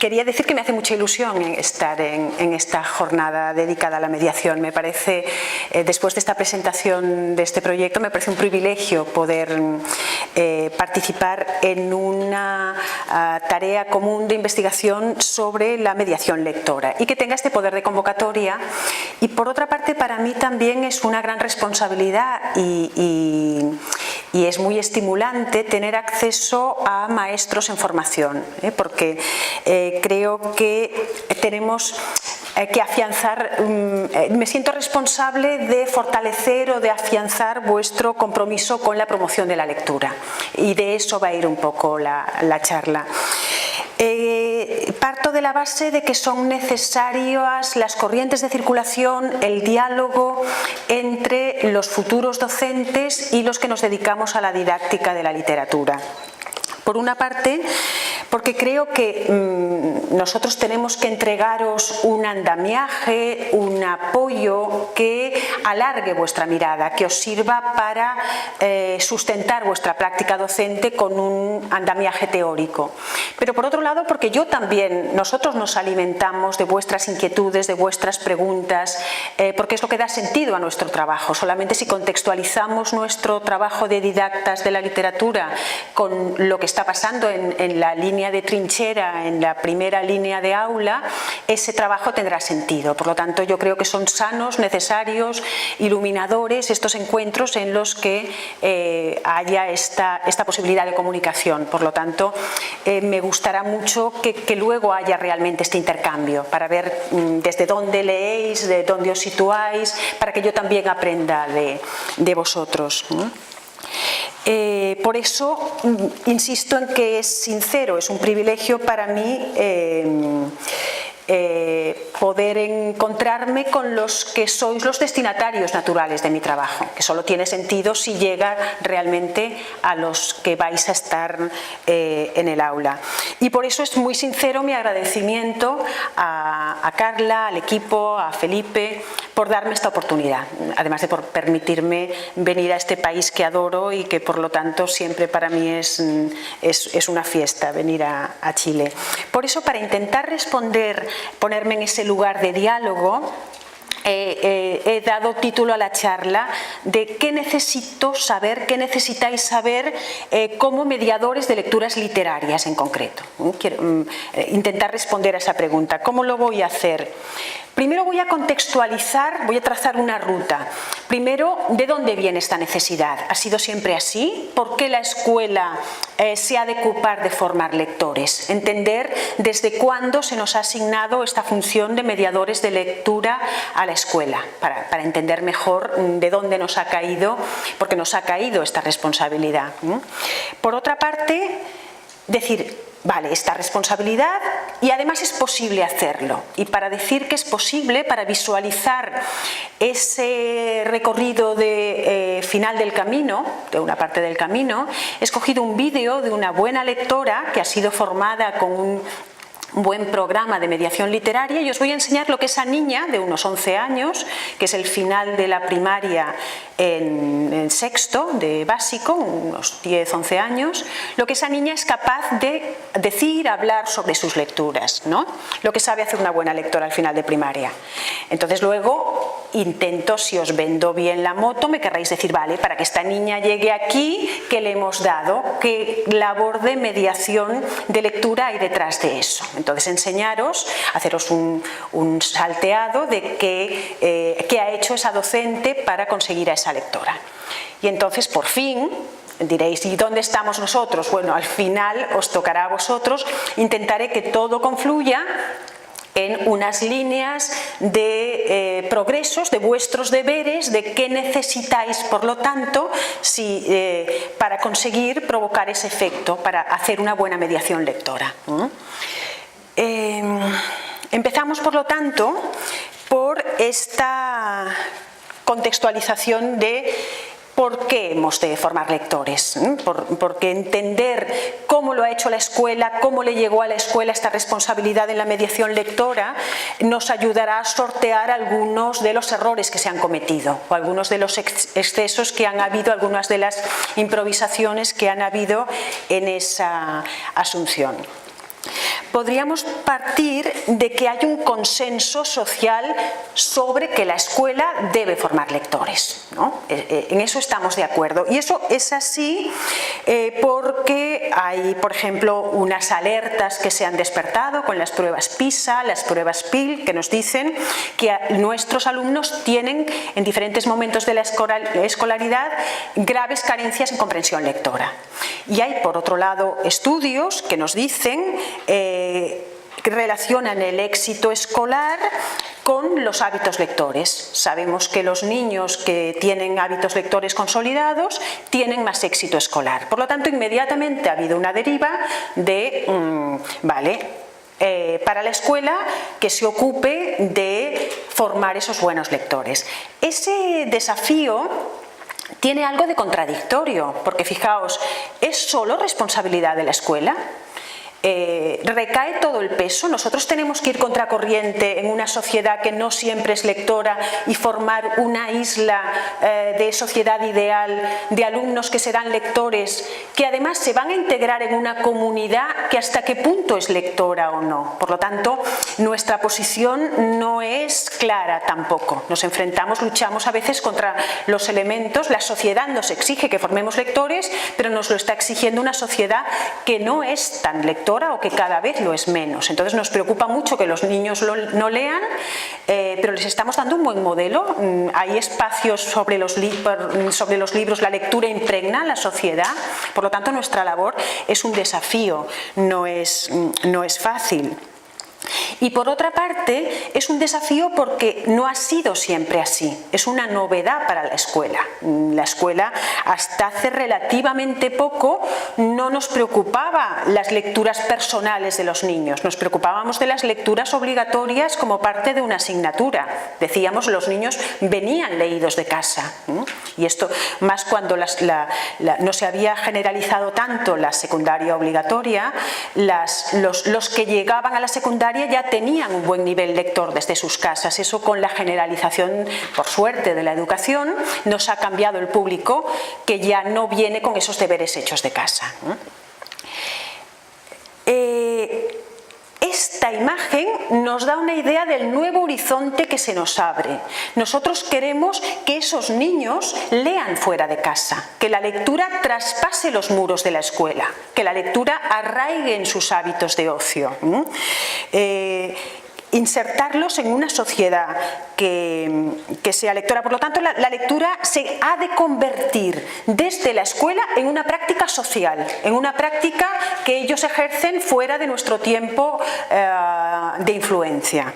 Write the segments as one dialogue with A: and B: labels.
A: quería decir que me hace mucha ilusión estar en esta jornada dedicada a la mediación. Me parece, después de esta presentación de este proyecto, me parece un privilegio poder participar en una tarea común de investigación sobre la mediación lectora y que tenga este poder de convocatoria. Y por otra parte, para mí también es una gran responsabilidad y es muy estimulante tener acceso a maestros en formación, porque creo que tenemos que afianzar, me siento responsable de fortalecer o de afianzar vuestro compromiso con la promoción de la lectura, y de eso va a ir un poco la charla. Parto de la base de que son necesarias las corrientes de circulación, el diálogo entre los futuros docentes y los que nos dedicamos a la didáctica de la literatura. Por una parte, porque creo que nosotros tenemos que entregaros un andamiaje, un apoyo que alargue vuestra mirada, que os sirva para sustentar vuestra práctica docente con un andamiaje teórico. Pero por otro lado, porque nosotros nos alimentamos de vuestras inquietudes, de vuestras preguntas, porque es lo que da sentido a nuestro trabajo. Solamente si contextualizamos nuestro trabajo de didactas de la literatura con lo que está pasando en la línea de trinchera, en la primera línea de aula, ese trabajo tendrá sentido. Por lo tanto, yo creo que son sanos, necesarios, iluminadores estos encuentros en los que haya esta posibilidad de comunicación. Por lo tanto, me gustará mucho que luego haya realmente este intercambio, para ver desde dónde leéis, de dónde os situáis, para que yo también aprenda de vosotros. Por eso insisto en que es sincero, es un privilegio para mí poder encontrarme con los que sois los destinatarios naturales de mi trabajo, que solo tiene sentido si llega realmente a los que vais a estar en el aula. Y por eso es muy sincero mi agradecimiento a Carla, al equipo, a Felipe, por darme esta oportunidad, además de por permitirme venir a este país que adoro y que por lo tanto siempre para mí es una fiesta venir a Chile. Por eso, para intentar responder, ponerme en ese lugar de diálogo, he dado título a la charla de ¿qué necesito saber, qué necesitáis saber como mediadores de lecturas literarias en concreto? Quiero intentar responder a esa pregunta. ¿Cómo lo voy a hacer? Primero voy a contextualizar, voy a trazar una ruta. Primero, ¿de dónde viene esta necesidad? ¿Ha sido siempre así? ¿Por qué la escuela se ha de ocupar de formar lectores? Entender desde cuándo se nos ha asignado esta función de mediadores de lectura a la escuela, para entender mejor de dónde nos ha caído, porque nos ha caído esta responsabilidad. Por otra parte, decir, vale, esta responsabilidad, y además es posible hacerlo. Y para decir que es posible, para visualizar ese recorrido de final del camino, de una parte del camino, he escogido un vídeo de una buena lectora que ha sido formada con un buen programa de mediación literaria, y os voy a enseñar lo que esa niña de unos 11 años, que es el final de la primaria en sexto de básico, unos 10-11 años, lo que esa niña es capaz de decir, hablar sobre sus lecturas, ¿no? Lo que sabe hacer una buena lectora al final de primaria. Entonces luego intento, si os vendo bien la moto, me querréis decir, vale, para que esta niña llegue aquí, ¿qué le hemos dado? ¿Qué labor de mediación de lectura hay detrás de eso? Entonces enseñaros, haceros un salteado de qué ha hecho esa docente para conseguir a esa lectora. Y entonces, por fin, diréis, ¿y dónde estamos nosotros? Bueno, al final os tocará a vosotros. Intentaré que todo confluya en unas líneas de progresos, de vuestros deberes, de qué necesitáis, por lo tanto, para conseguir provocar ese efecto, para hacer una buena mediación lectora. Empezamos, por lo tanto, por esta contextualización de por qué hemos de formar lectores, porque entender cómo lo ha hecho la escuela, cómo le llegó a la escuela esta responsabilidad en la mediación lectora, nos ayudará a sortear algunos de los errores que se han cometido, o algunos de los excesos que han habido, algunas de las improvisaciones que han habido en esa asunción. podríamos partir de que hay un consenso social sobre que la escuela debe formar lectores, ¿no? En eso estamos de acuerdo. Y eso es así porque hay, por ejemplo, unas alertas que se han despertado con las pruebas PISA, las pruebas PIL, que nos dicen que nuestros alumnos tienen en diferentes momentos de la escolaridad graves carencias en comprensión lectora. Y hay, por otro lado, estudios que nos dicen que relacionan el éxito escolar con los hábitos lectores. Sabemos que los niños que tienen hábitos lectores consolidados tienen más éxito escolar. Por lo tanto, inmediatamente ha habido una deriva de, para la escuela que se ocupe de formar esos buenos lectores. Ese desafío tiene algo de contradictorio, porque fijaos, ¿es solo responsabilidad de la escuela? ¿Recae todo el peso? ¿Nosotros tenemos que ir contracorriente en una sociedad que no siempre es lectora y formar una isla de sociedad ideal de alumnos que serán lectores, que además se van a integrar en una comunidad que hasta qué punto es lectora o no? Por lo tanto, nuestra posición no es clara tampoco. Nos enfrentamos, luchamos a veces contra los elementos. La sociedad nos exige que formemos lectores, pero nos lo está exigiendo una sociedad que no es tan lectora o que cada vez lo es menos. Entonces nos preocupa mucho que los niños no lean, pero les estamos dando un buen modelo. Hay espacios sobre los libros, la lectura impregna la sociedad, por lo tanto nuestra labor es un desafío, no es fácil. Y por otra parte, es un desafío porque no ha sido siempre así, es una novedad para la escuela. La escuela hasta hace relativamente poco no nos preocupaba las lecturas personales de los niños, nos preocupábamos de las lecturas obligatorias como parte de una asignatura. Decíamos, los niños venían leídos de casa, y esto más cuando no se había generalizado tanto la secundaria obligatoria, los que llegaban a la secundaria ya tenían un buen nivel lector desde sus casas. Eso, con la generalización, por suerte, de la educación, nos ha cambiado el público, que ya no viene con esos deberes hechos de casa. Esta imagen nos da una idea del nuevo horizonte que se nos abre. Nosotros queremos que esos niños lean fuera de casa, que la lectura traspase los muros de la escuela, que la lectura arraigue en sus hábitos de ocio. Insertarlos en una sociedad que sea lectora. Por lo tanto, la lectura se ha de convertir desde la escuela en una práctica social, en una práctica que ellos ejercen fuera de nuestro tiempo de influencia.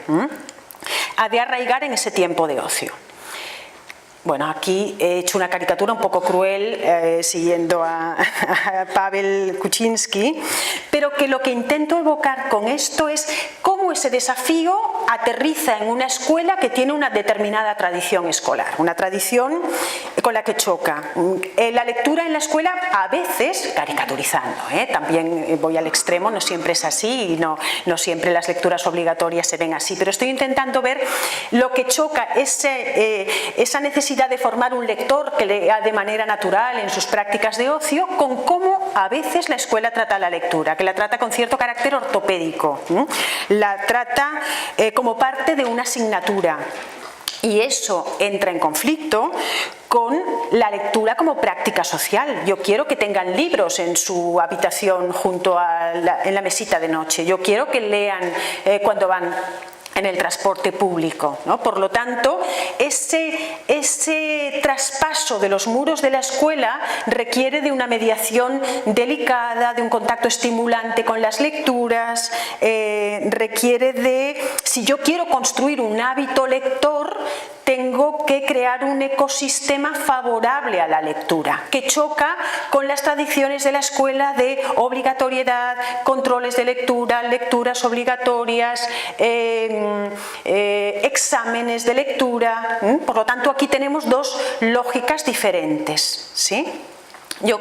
A: Ha de arraigar en ese tiempo de ocio. Bueno, aquí he hecho una caricatura un poco cruel, siguiendo a Pavel Kuczynski, pero que lo que intento evocar con esto es cómo ese desafío aterriza en una escuela que tiene una determinada tradición escolar, una tradición con la que choca. La lectura en la escuela, a veces, caricaturizando, también voy al extremo, no siempre es así y no siempre las lecturas obligatorias se ven así, pero estoy intentando ver lo que choca, esa necesidad de formar un lector que lea de manera natural en sus prácticas de ocio, con cómo a veces la escuela trata la lectura, que la trata con cierto carácter ortopédico, la trata como parte de una asignatura. Y eso entra en conflicto con la lectura como práctica social. Yo quiero que tengan libros en su habitación junto en la mesita de noche. Yo quiero que lean cuando van en el transporte público, ¿no? Por lo tanto, ese traspaso de los muros de la escuela requiere de una mediación delicada, de un contacto estimulante con las lecturas, requiere de, si yo quiero construir un hábito lector, tengo que crear un ecosistema favorable a la lectura, que choca con las tradiciones de la escuela de obligatoriedad, controles de lectura, lecturas obligatorias, exámenes de lectura. Por lo tanto, aquí tenemos dos lógicas diferentes, ¿sí? Yo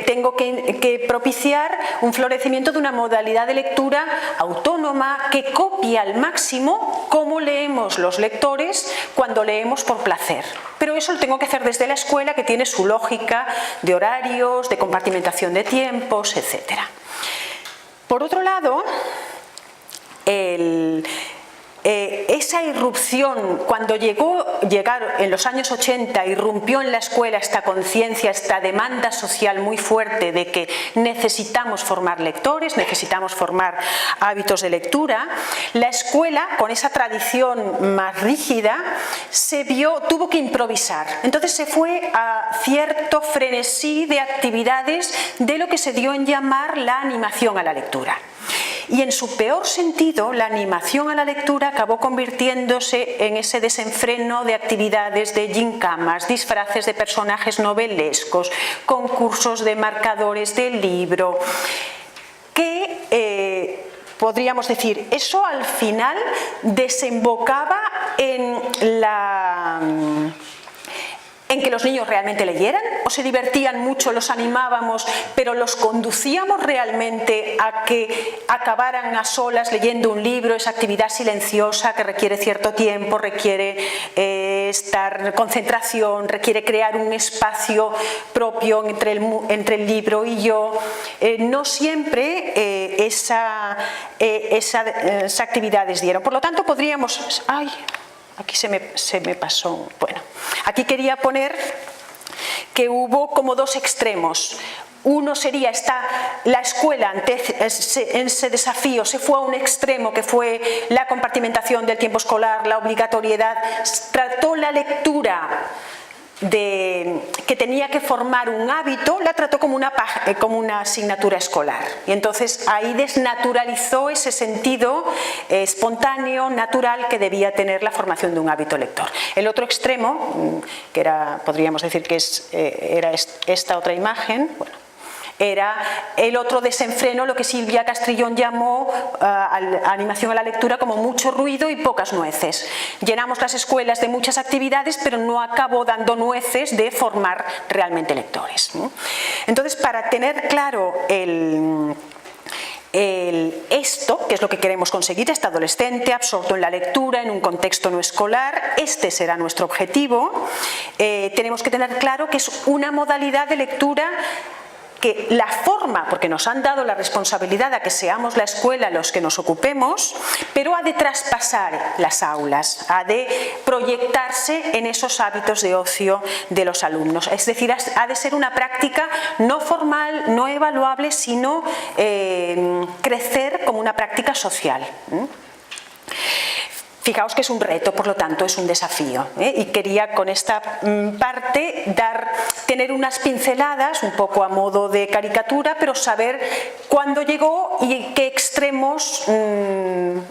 A: tengo que propiciar un florecimiento de una modalidad de lectura autónoma que copie al máximo cómo leemos los lectores cuando leemos por placer. Pero eso lo tengo que hacer desde la escuela, que tiene su lógica de horarios, de compartimentación de tiempos, etc. Por otro lado, esa irrupción, cuando llegaron en los años 80, irrumpió en la escuela esta conciencia, esta demanda social muy fuerte de que necesitamos formar lectores, necesitamos formar hábitos de lectura, la escuela, con esa tradición más rígida, tuvo que improvisar. Entonces se fue a cierto frenesí de actividades de lo que se dio en llamar la animación a la lectura. Y en su peor sentido, la animación a la lectura acabó convirtiéndose en ese desenfreno de actividades de gincamas, disfraces de personajes novelescos, concursos de marcadores de libro, que podríamos decir, eso al final desembocaba en que los niños realmente leyeran, o se divertían mucho, los animábamos, pero los conducíamos realmente a que acabaran a solas leyendo un libro, esa actividad silenciosa que requiere cierto tiempo, requiere concentración, requiere crear un espacio propio entre el libro y yo. No siempre esas actividades dieron. Por lo tanto, podríamos... Aquí se me pasó. Bueno, aquí quería poner que hubo como dos extremos. Uno sería la escuela ante ese desafío se fue a un extremo que fue la compartimentación del tiempo escolar, la obligatoriedad, trató la lectura que tenía que formar un hábito, la trató como una asignatura escolar, y entonces ahí desnaturalizó ese sentido espontáneo, natural que debía tener la formación de un hábito lector. El otro extremo, que podríamos decir que era esta otra imagen, bueno, era el otro desenfreno, lo que Silvia Castrillón llamó animación a la lectura como mucho ruido y pocas nueces. Llenamos las escuelas de muchas actividades, pero no acabó dando nueces de formar realmente lectores. Entonces, para tener claro esto, que es lo que queremos conseguir, este adolescente absorto en la lectura, en un contexto no escolar, este será nuestro objetivo. Tenemos que tener claro que es una modalidad de lectura que la forma, porque nos han dado la responsabilidad a que seamos la escuela los que nos ocupemos, pero ha de traspasar las aulas, ha de proyectarse en esos hábitos de ocio de los alumnos. Es decir, ha de ser una práctica no formal, no evaluable, sino crecer como una práctica social. Fijaos que es un reto, por lo tanto es un desafío, y quería con esta parte tener unas pinceladas un poco a modo de caricatura, pero saber cuándo llegó y qué extremos, de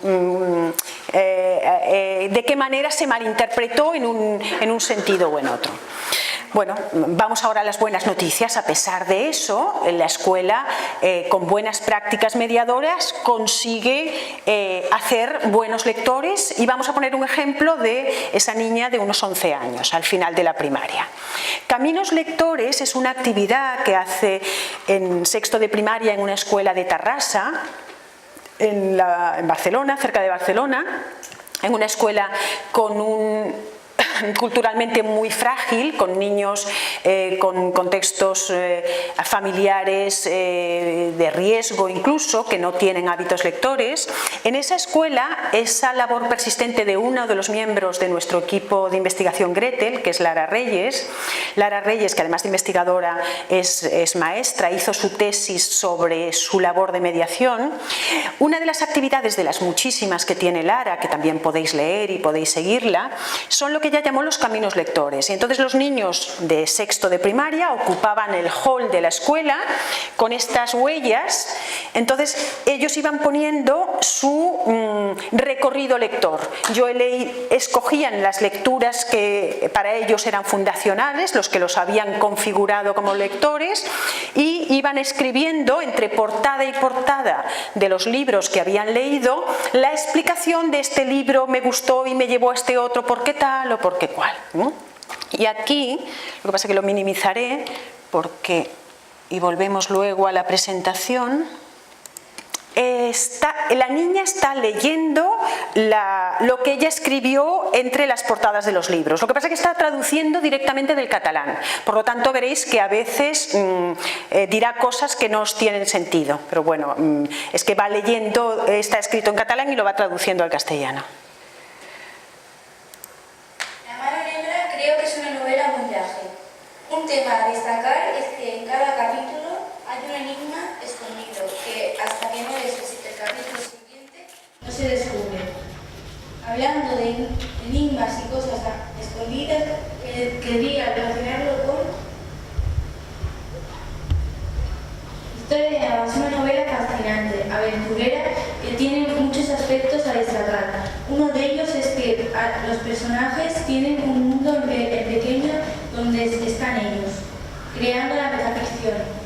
A: qué manera se malinterpretó en un sentido o en otro. Bueno, vamos ahora a las buenas noticias. A pesar de eso, la escuela, con buenas prácticas mediadoras, consigue hacer buenos lectores, y vamos a poner un ejemplo de esa niña de unos 11 años, al final de la primaria. Caminos Lectores es una actividad que hace en sexto de primaria en una escuela de Tarrasa, en Barcelona, cerca de Barcelona, en una escuela culturalmente muy frágil, con niños con contextos familiares de riesgo incluso, que no tienen hábitos lectores. En esa escuela, esa labor persistente de uno de los miembros de nuestro equipo de investigación Gretel, que es Lara Reyes, que además de investigadora es maestra, hizo su tesis sobre su labor de mediación. Una de las actividades, de las muchísimas que tiene Lara, que también podéis leer y podéis seguirla, son lo que ella llamó los caminos lectores. Y entonces los niños de sexto de primaria ocupaban el hall de la escuela con estas huellas. Entonces ellos iban poniendo su recorrido lector. Escogían las lecturas que para ellos eran fundacionales, los que los habían configurado como lectores, y iban escribiendo entre portada y portada de los libros que habían leído la explicación de este libro me gustó y me llevó a este otro, ¿por qué tal o por qué cual? Y aquí, lo que pasa es que lo minimizaré y volvemos luego a la presentación. la niña está leyendo lo que ella escribió entre las portadas de los libros. Lo que pasa es que está traduciendo directamente del catalán. Por lo tanto, veréis que a veces dirá cosas que no os tienen sentido. Pero bueno, es que va leyendo, está escrito en catalán y lo va traduciendo al castellano.
B: La mano negra creo que es una novela muy ágil. Un tema a destacar es que en cada capítulo hay un enigma escondido que hasta que no lees el capítulo siguiente no se descubre. Hablando de enigmas y cosas escondidas, querría relacionarlo con Historia. Es una novela fascinante, aventurera, que tiene muchos aspectos a destacar. Uno de ellos es que los personajes tienen un mundo pequeño donde están ellos, creando la metaficción.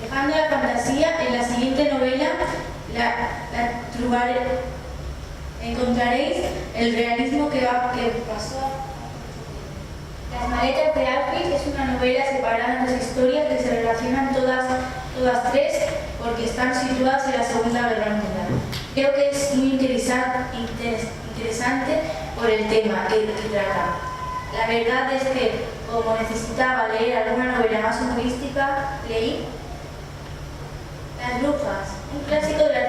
B: Dejando la fantasía, en la siguiente novela encontraréis el realismo que pasó. Las maletas de Alfie es una novela separada en dos historias que se relacionan todas tres porque están situadas en la Segunda Guerra Mundial. Creo que es muy interesante por el tema que trata. La verdad es que, como necesitaba leer alguna novela más humorística, leí Las brujas, un clásico de la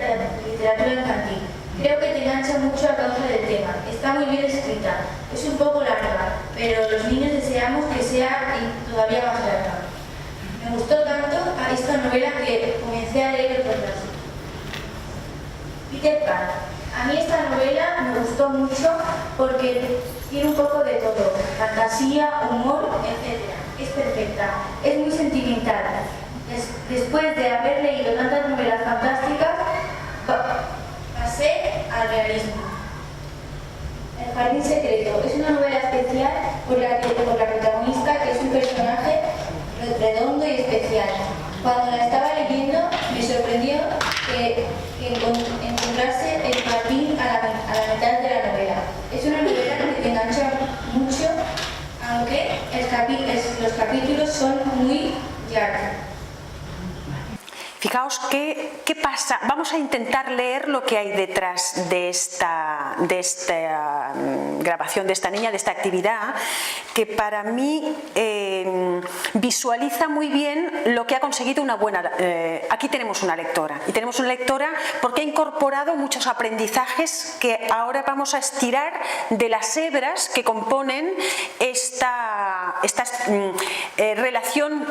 B: literatura infantil. Creo que te engancha mucho a causa del tema. Está muy bien escrita. Es un poco larga, pero los niños deseamos que sea todavía más larga. Me gustó tanto a esta novela que comencé a leer otro clásico. Peter Pan. A mí esta novela me gustó mucho porque tiene un poco de todo. Fantasía, humor, etc. Es perfecta. Es muy sentimental. Después de haber leído tantas novelas fantásticas, pasé al realismo. El jardín secreto es una novela especial por la protagonista, que es un personaje redondo y especial. Cuando la estaba leyendo me sorprendió que encontrase el jardín a la mitad de la novela. Es una novela que te engancha mucho, aunque los capítulos son muy largos.
A: Fijaos qué pasa. Vamos a intentar leer lo que hay detrás de esta grabación de esta niña, de esta actividad, que para mí visualiza muy bien lo que ha conseguido una buena... aquí tenemos una lectora, y tenemos una lectora porque ha incorporado muchos aprendizajes que ahora vamos a estirar de las hebras que componen esta relación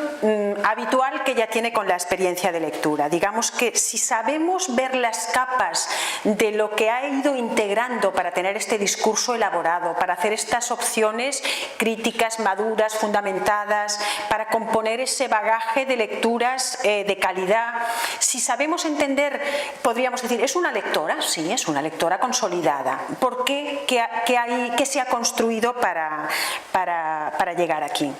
A: habitual que ella tiene con la experiencia de lectura. Digamos que si sabemos ver las capas de lo que ha ido integrando para tener este discurso elaborado, para hacer estas opciones críticas, maduras, fundamentadas, para componer ese bagaje de lecturas de calidad, si sabemos entender, podríamos decir, ¿es una lectora? Sí, es una lectora consolidada. ¿Por qué? ¿Qué se ha construido para llegar aquí?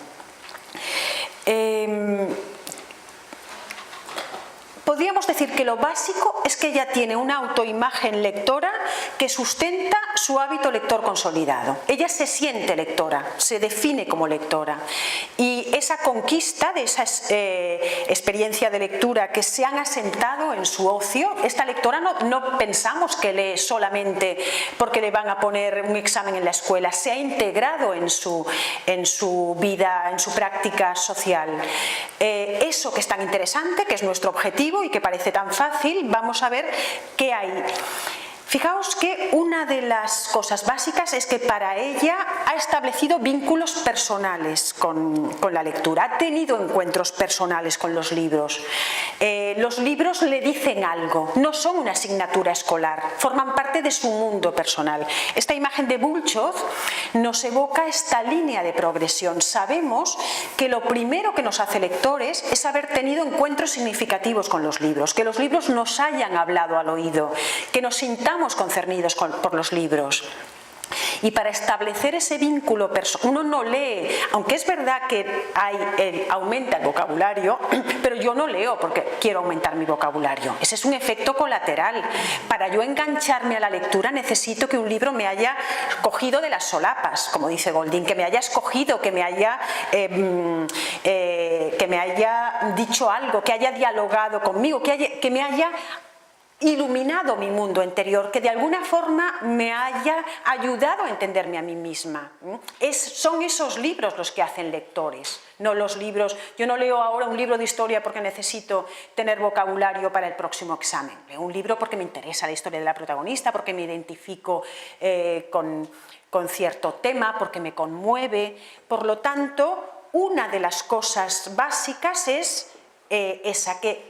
A: Podríamos decir que lo básico es que ella tiene una autoimagen lectora que sustenta su hábito lector consolidado. Ella se siente lectora, se define como lectora, y esa conquista de esa experiencia de lectura que se han asentado en su ocio, esta lectora no pensamos que lee solamente porque le van a poner un examen en la escuela, se ha integrado en su vida, en su práctica social. Eso que es tan interesante, que es nuestro objetivo y que parece tan fácil, vamos a ver qué hay. Fijaos que una de las cosas básicas es que para ella ha establecido vínculos personales con la lectura, ha tenido encuentros personales con los libros. Los libros le dicen algo, no son una asignatura escolar, forman parte de su mundo personal. Esta imagen de Bulchov nos evoca esta línea de progresión. Sabemos que lo primero que nos hace lectores es haber tenido encuentros significativos con los libros, que los libros nos hayan hablado al oído, que nos sintamos concernidos por los libros. Y para establecer ese vínculo, uno no lee, aunque es verdad que aumenta el vocabulario, pero yo no leo porque quiero aumentar mi vocabulario. Ese es un efecto colateral. Para yo engancharme a la lectura necesito que un libro me haya cogido de las solapas, como dice Golding, que me haya escogido, que me haya dicho algo, que haya dialogado conmigo, que me haya iluminado mi mundo interior, que de alguna forma me haya ayudado a entenderme a mí misma. Son esos libros los que hacen lectores, no los libros. Yo no leo ahora un libro de historia porque necesito tener vocabulario para el próximo examen. Leo un libro porque me interesa la historia de la protagonista, porque me identifico con cierto tema, porque me conmueve. Por lo tanto, una de las cosas básicas es esa, que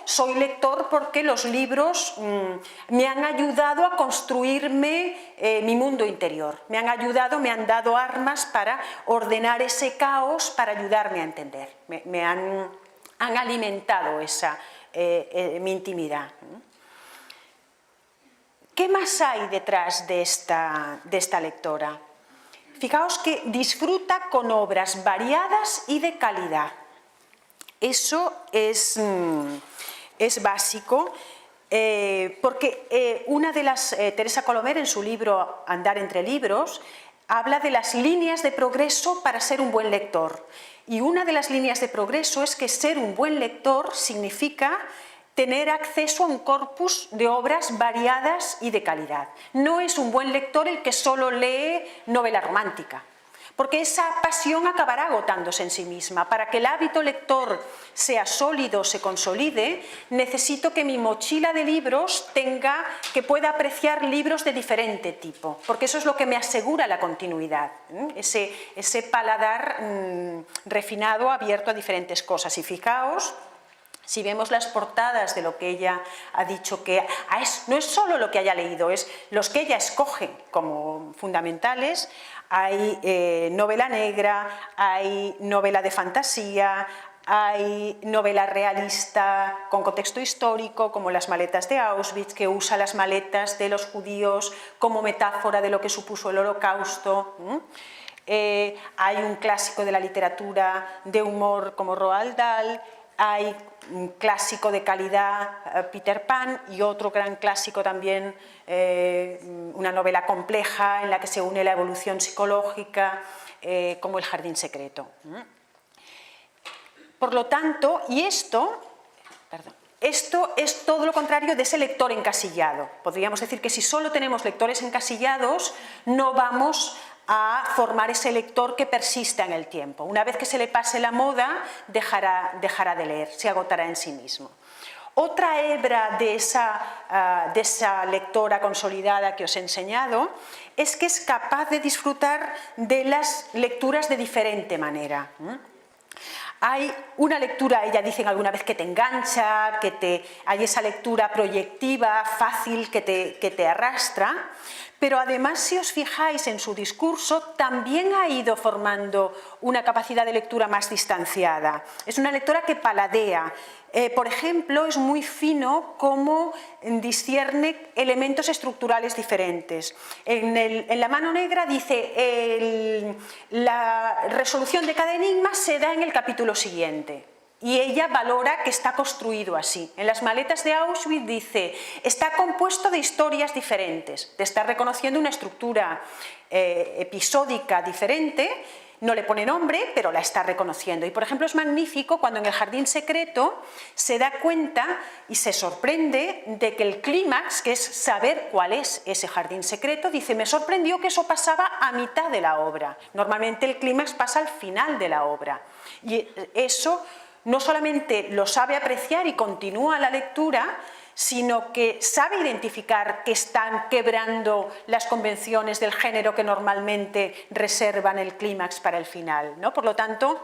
A: soy lector porque los libros me han ayudado a construirme mi mundo interior, me han dado armas para ordenar ese caos, para ayudarme a entender, me han alimentado mi intimidad. ¿Qué más hay detrás de esta lectora? Fijaos que disfruta con obras variadas y de calidad. Eso es básico, porque Teresa Colomer, en su libro Andar entre libros, habla de las líneas de progreso para ser un buen lector. Y una de las líneas de progreso es que ser un buen lector significa tener acceso a un corpus de obras variadas y de calidad. No es un buen lector el que solo lee novela romántica, porque esa pasión acabará agotándose en sí misma. Para que el hábito lector sea sólido, se consolide, necesito que mi mochila de libros que pueda apreciar libros de diferente tipo, porque eso es lo que me asegura la continuidad, ese paladar refinado, abierto a diferentes cosas. Y fijaos, si vemos las portadas de lo que ella ha dicho, que no es solo lo que haya leído, es los que ella escoge como fundamentales. Hay novela negra, hay novela de fantasía, hay novela realista con contexto histórico, como Las maletas de Auschwitz, que usa las maletas de los judíos como metáfora de lo que supuso el Holocausto. Hay un clásico de la literatura de humor como Roald Dahl, hay un clásico de calidad, Peter Pan, y otro gran clásico también, una novela compleja en la que se une la evolución psicológica, como El jardín secreto. Por lo tanto, esto es todo lo contrario de ese lector encasillado. Podríamos decir que si solo tenemos lectores encasillados, no vamos a formar ese lector que persista en el tiempo. Una vez que se le pase la moda, dejará de leer, se agotará en sí mismo. Otra hebra de esa lectora consolidada que os he enseñado es que es capaz de disfrutar de las lecturas de diferente manera. Hay una lectura, ella dice alguna vez, que te engancha, hay esa lectura proyectiva, fácil, que te arrastra, pero además, si os fijáis en su discurso, también ha ido formando una capacidad de lectura más distanciada. Es una lectora que paladea. Por ejemplo, es muy fino cómo discierne elementos estructurales diferentes. En La mano negra dice la resolución de cada enigma se da en el capítulo siguiente. Y ella valora que está construido así. En Las maletas de Auschwitz dice, está compuesto de historias diferentes, te está reconociendo una estructura episódica diferente, no le pone nombre, pero la está reconociendo. Y por ejemplo es magnífico cuando en El jardín secreto se da cuenta y se sorprende de que el clímax, que es saber cuál es ese jardín secreto, dice, me sorprendió que eso pasaba a mitad de la obra. Normalmente el clímax pasa al final de la obra. Y eso no solamente lo sabe apreciar y continúa la lectura, sino que sabe identificar que están quebrando las convenciones del género que normalmente reservan el clímax para el final, ¿no? Por lo tanto,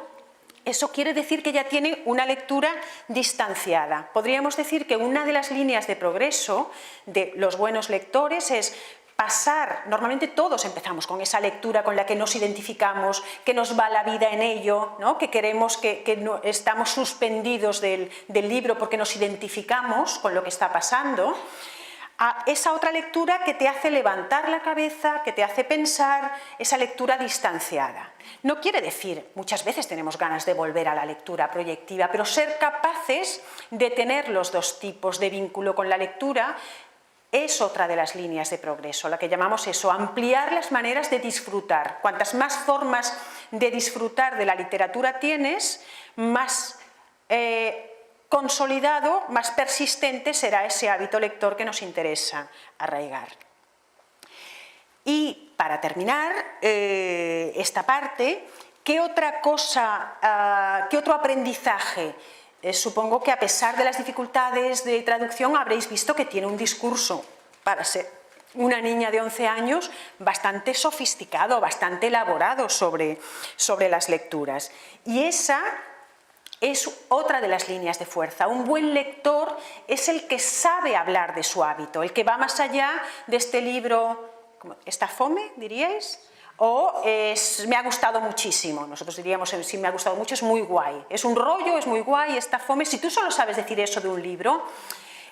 A: eso quiere decir que ya tiene una lectura distanciada. Podríamos decir que una de las líneas de progreso de los buenos lectores es pasar, normalmente todos empezamos con esa lectura con la que nos identificamos, que nos va la vida en ello, ¿no? Que queremos, que no, estamos suspendidos del libro porque nos identificamos con lo que está pasando, a esa otra lectura que te hace levantar la cabeza, que te hace pensar, esa lectura distanciada. No quiere decir, muchas veces tenemos ganas de volver a la lectura proyectiva, pero ser capaces de tener los dos tipos de vínculo con la lectura es otra de las líneas de progreso, la que llamamos eso, ampliar las maneras de disfrutar. Cuantas más formas de disfrutar de la literatura tienes, más consolidado, más persistente será ese hábito lector que nos interesa arraigar. Y para terminar esta parte, ¿qué otra cosa, qué otro aprendizaje? Supongo que a pesar de las dificultades de traducción habréis visto que tiene un discurso, para ser una niña de 11 años, bastante sofisticado, bastante elaborado sobre las lecturas. Y esa es otra de las líneas de fuerza. Un buen lector es el que sabe hablar de su hábito, el que va más allá de este libro, ¿está fome, diríais? O me ha gustado muchísimo. Nosotros diríamos, si me ha gustado mucho, es muy guay. Es un rollo, es muy guay, está fome. Si tú solo sabes decir eso de un libro,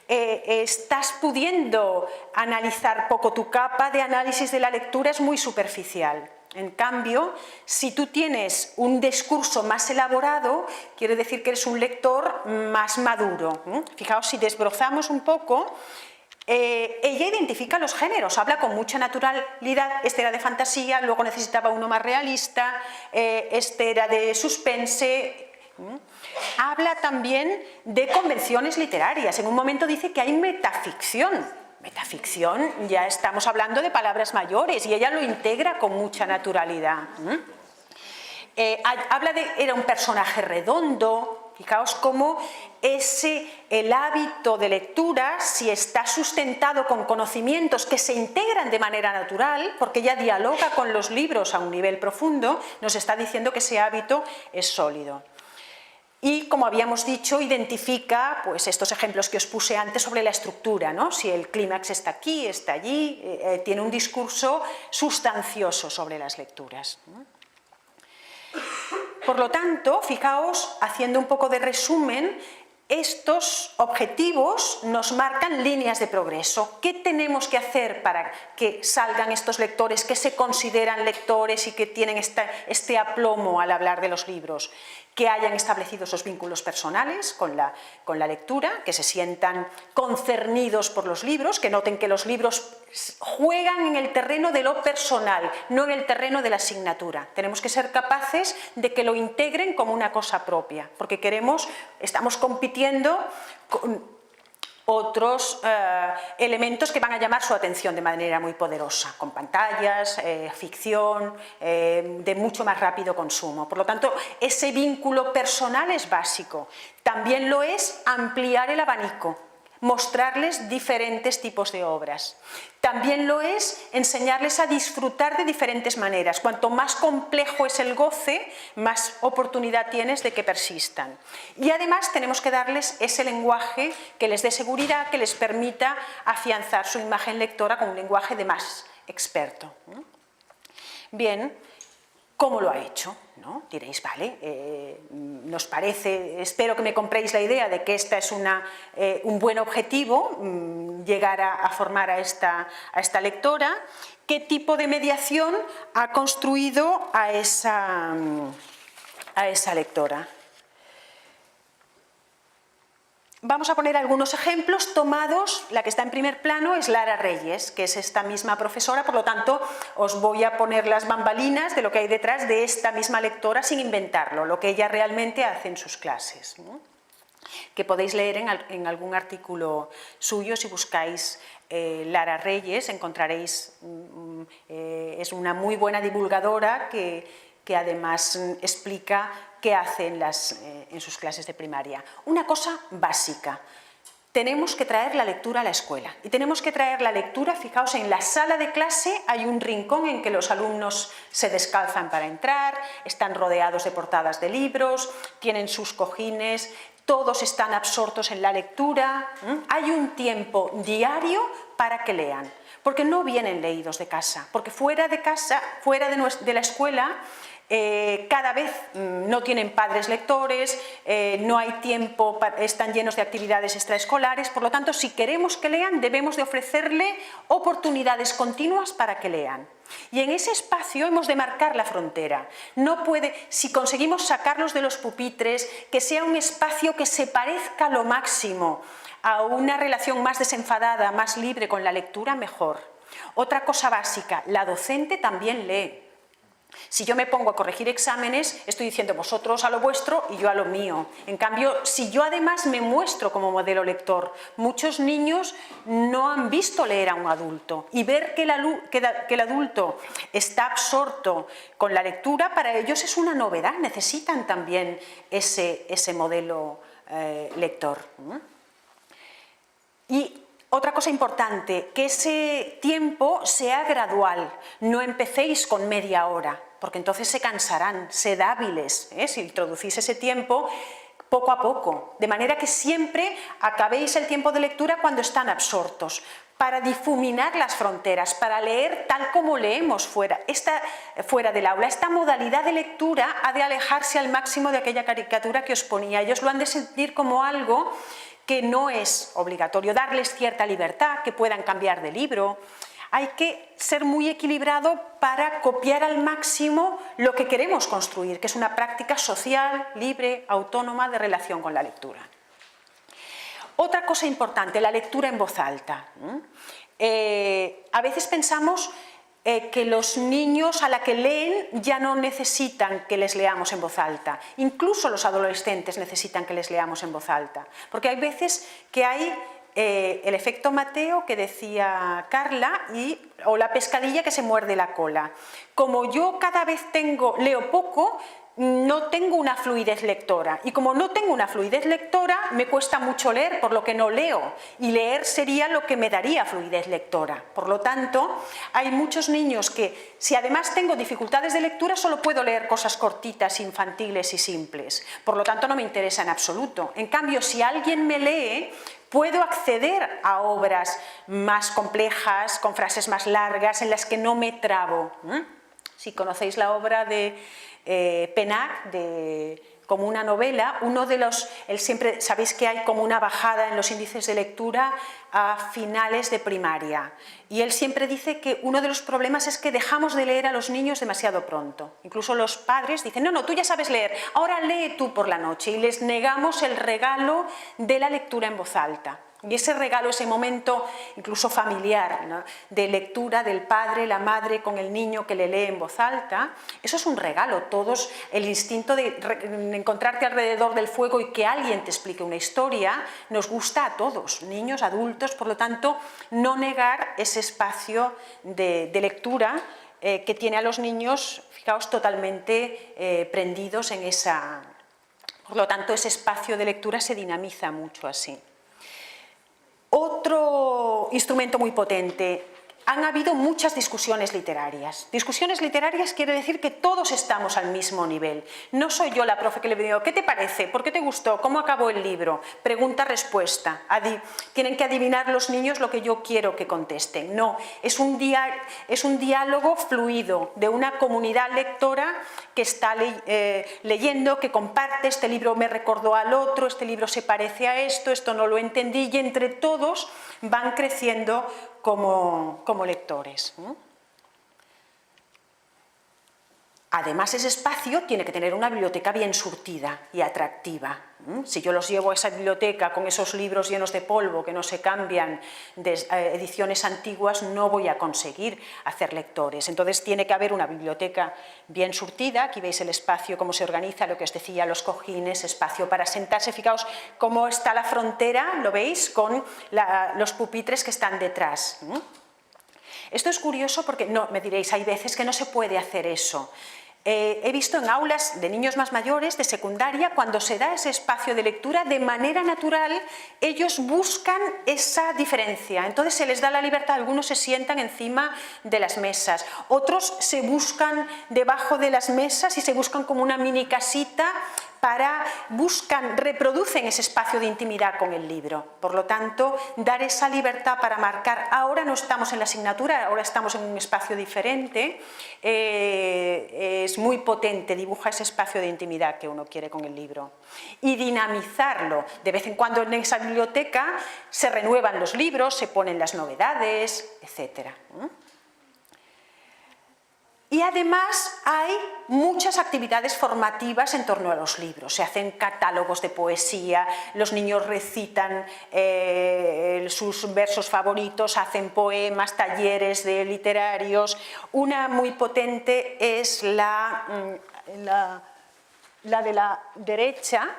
A: estás pudiendo analizar poco, tu capa de análisis de la lectura es muy superficial. En cambio, si tú tienes un discurso más elaborado, quiere decir que eres un lector más maduro. Fijaos, si desbrozamos un poco, ella identifica los géneros, habla con mucha naturalidad. Este era de fantasía, luego necesitaba uno más realista, este era de suspense. Habla también de convenciones literarias. En un momento dice que hay metaficción. Metaficción, ya estamos hablando de palabras mayores y ella lo integra con mucha naturalidad. Habla de, era un personaje redondo. Fijaos cómo el hábito de lectura, si está sustentado con conocimientos que se integran de manera natural, porque ella dialoga con los libros a un nivel profundo, nos está diciendo que ese hábito es sólido. Y, como habíamos dicho, identifica pues, estos ejemplos que os puse antes sobre la estructura, ¿no? Si el clímax está aquí, está allí, tiene un discurso sustancioso sobre las lecturas. Por lo tanto, fijaos, haciendo un poco de resumen, estos objetivos nos marcan líneas de progreso. ¿Qué tenemos que hacer para que salgan estos lectores que se consideran lectores y que tienen este aplomo al hablar de los libros? Que hayan establecido esos vínculos personales con la lectura, que se sientan concernidos por los libros, que noten que los libros juegan en el terreno de lo personal, no en el terreno de la asignatura. Tenemos que ser capaces de que lo integren como una cosa propia, porque estamos compitiendo con otros elementos que van a llamar su atención de manera muy poderosa, con pantallas, ficción, de mucho más rápido consumo. Por lo tanto, ese vínculo personal es básico. También lo es ampliar el abanico, mostrarles diferentes tipos de obras. También lo es enseñarles a disfrutar de diferentes maneras. Cuanto más complejo es el goce, más oportunidad tienes de que persistan. Y además tenemos que darles ese lenguaje que les dé seguridad, que les permita afianzar su imagen lectora con un lenguaje de más experto. Bien, ¿cómo lo ha hecho? ¿No? Diréis, vale, nos parece, espero que me compréis la idea de que esta es un buen objetivo, llegar a formar a esta lectora. ¿Qué tipo de mediación ha construido a esa lectora? Vamos a poner algunos ejemplos tomados. La que está en primer plano es Lara Reyes, que es esta misma profesora, por lo tanto os voy a poner las bambalinas de lo que hay detrás de esta misma lectora sin inventarlo, lo que ella realmente hace en sus clases, ¿no? Que podéis leer en algún artículo suyo. Si buscáis Lara Reyes encontraréis, es una muy buena divulgadora que además explica qué hace en sus clases de primaria. Una cosa básica, tenemos que traer la lectura a la escuela y tenemos que traer la lectura, fijaos, en la sala de clase hay un rincón en que los alumnos se descalzan para entrar, están rodeados de portadas de libros, tienen sus cojines, todos están absortos en la lectura, hay un tiempo diario para que lean, porque no vienen leídos de casa, porque fuera de casa, fuera de la escuela, cada vez no tienen padres lectores, no hay tiempo, están llenos de actividades extraescolares. Por lo tanto, si queremos que lean, debemos de ofrecerle oportunidades continuas para que lean. Y en ese espacio hemos de marcar la frontera. No puede, si conseguimos sacarlos de los pupitres, que sea un espacio que se parezca lo máximo a una relación más desenfadada, más libre con la lectura, mejor. Otra cosa básica, la docente también lee. Si yo me pongo a corregir exámenes, estoy diciendo vosotros a lo vuestro y yo a lo mío. En cambio, si yo además me muestro como modelo lector, muchos niños no han visto leer a un adulto y ver que el adulto está absorto con la lectura, para ellos es una novedad, necesitan también ese modelo lector. Y otra cosa importante, que ese tiempo sea gradual, no empecéis con media hora, porque entonces se cansarán, sed hábiles, si introducís ese tiempo poco a poco, de manera que siempre acabéis el tiempo de lectura cuando están absortos, para difuminar las fronteras, para leer tal como leemos fuera del aula. Esta modalidad de lectura ha de alejarse al máximo de aquella caricatura que os ponía. Ellos lo han de sentir como algo que no es obligatorio, darles cierta libertad, que puedan cambiar de libro. Hay que ser muy equilibrado para copiar al máximo lo que queremos construir, que es una práctica social, libre, autónoma de relación con la lectura. Otra cosa importante, la lectura en voz alta. A veces pensamos que los niños a la que leen ya no necesitan que les leamos en voz alta. Incluso los adolescentes necesitan que les leamos en voz alta. Porque hay veces que hay el efecto Mateo que decía Carla o la pescadilla que se muerde la cola. Como yo cada vez leo poco, no tengo una fluidez lectora, y como no tengo una fluidez lectora me cuesta mucho leer, por lo que no leo, y leer sería lo que me daría fluidez lectora. Por lo tanto, hay muchos niños que, si además tengo dificultades de lectura, solo puedo leer cosas cortitas, infantiles y simples, por lo tanto no me interesa en absoluto. En cambio, si alguien me lee, puedo acceder a obras más complejas, con frases más largas, en las que no me trabo. Si conocéis la obra de Pennac, como una novela, siempre sabéis que hay como una bajada en los índices de lectura a finales de primaria, y él siempre dice que uno de los problemas es que dejamos de leer a los niños demasiado pronto. Incluso los padres dicen, no, tú ya sabes leer, ahora lee tú por la noche, y les negamos el regalo de la lectura en voz alta. Y ese regalo, ese momento incluso familiar, ¿no?, de lectura del padre, la madre con el niño que le lee en voz alta, eso es un regalo. Todos, el instinto de encontrarte alrededor del fuego y que alguien te explique una historia, nos gusta a todos, niños, adultos. Por lo tanto, no negar ese espacio de lectura que tiene a los niños, fijaos, totalmente prendidos en esa. Por lo tanto, ese espacio de lectura se dinamiza mucho así. Otro instrumento muy potente. Han habido muchas discusiones literarias. Discusiones literarias quiere decir que todos estamos al mismo nivel. No soy yo la profe que le digo, ¿qué te parece? ¿Por qué te gustó? ¿Cómo acabó el libro? Pregunta-respuesta. Tienen que adivinar los niños lo que yo quiero que contesten. No, es un diálogo fluido de una comunidad lectora que está leyendo, que comparte, este libro me recordó al otro, este libro se parece a esto no lo entendí, y entre todos van creciendo como lectores. Además, ese espacio tiene que tener una biblioteca bien surtida y atractiva. Si yo los llevo a esa biblioteca con esos libros llenos de polvo que no se cambian, de ediciones antiguas, no voy a conseguir hacer lectores. Entonces tiene que haber una biblioteca bien surtida. Aquí veis el espacio, cómo se organiza, lo que os decía, los cojines, espacio para sentarse. Fijaos cómo está la frontera, ¿lo veis?, con los pupitres que están detrás. Esto es curioso porque, no, me diréis, hay veces que no se puede hacer eso. He visto en aulas de niños más mayores, de secundaria, cuando se da ese espacio de lectura, de manera natural, ellos buscan esa diferencia. Entonces se les da la libertad, algunos se sientan encima de las mesas, otros se buscan debajo de las mesas y se buscan como una mini casita reproducen ese espacio de intimidad con el libro. Por lo tanto, dar esa libertad para marcar, ahora no estamos en la asignatura, ahora estamos en un espacio diferente, es muy potente, dibuja ese espacio de intimidad que uno quiere con el libro. Y dinamizarlo, de vez en cuando en esa biblioteca se renuevan los libros, se ponen las novedades, etc. Y además hay muchas actividades formativas en torno a los libros. Se hacen catálogos de poesía, los niños recitan sus versos favoritos, hacen poemas, talleres literarios. Una muy potente es la de la derecha,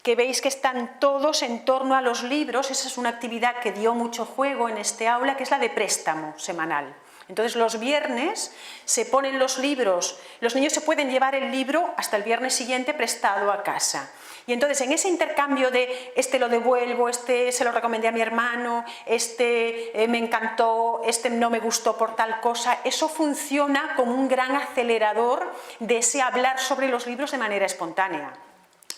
A: que veis que están todos en torno a los libros. Esa es una actividad que dio mucho juego en este aula, que es la de préstamo semanal. Entonces los viernes se ponen los libros, los niños se pueden llevar el libro hasta el viernes siguiente prestado a casa. Y entonces en ese intercambio de este lo devuelvo, este se lo recomendé a mi hermano, este me encantó, este no me gustó por tal cosa, eso funciona como un gran acelerador de ese hablar sobre los libros de manera espontánea.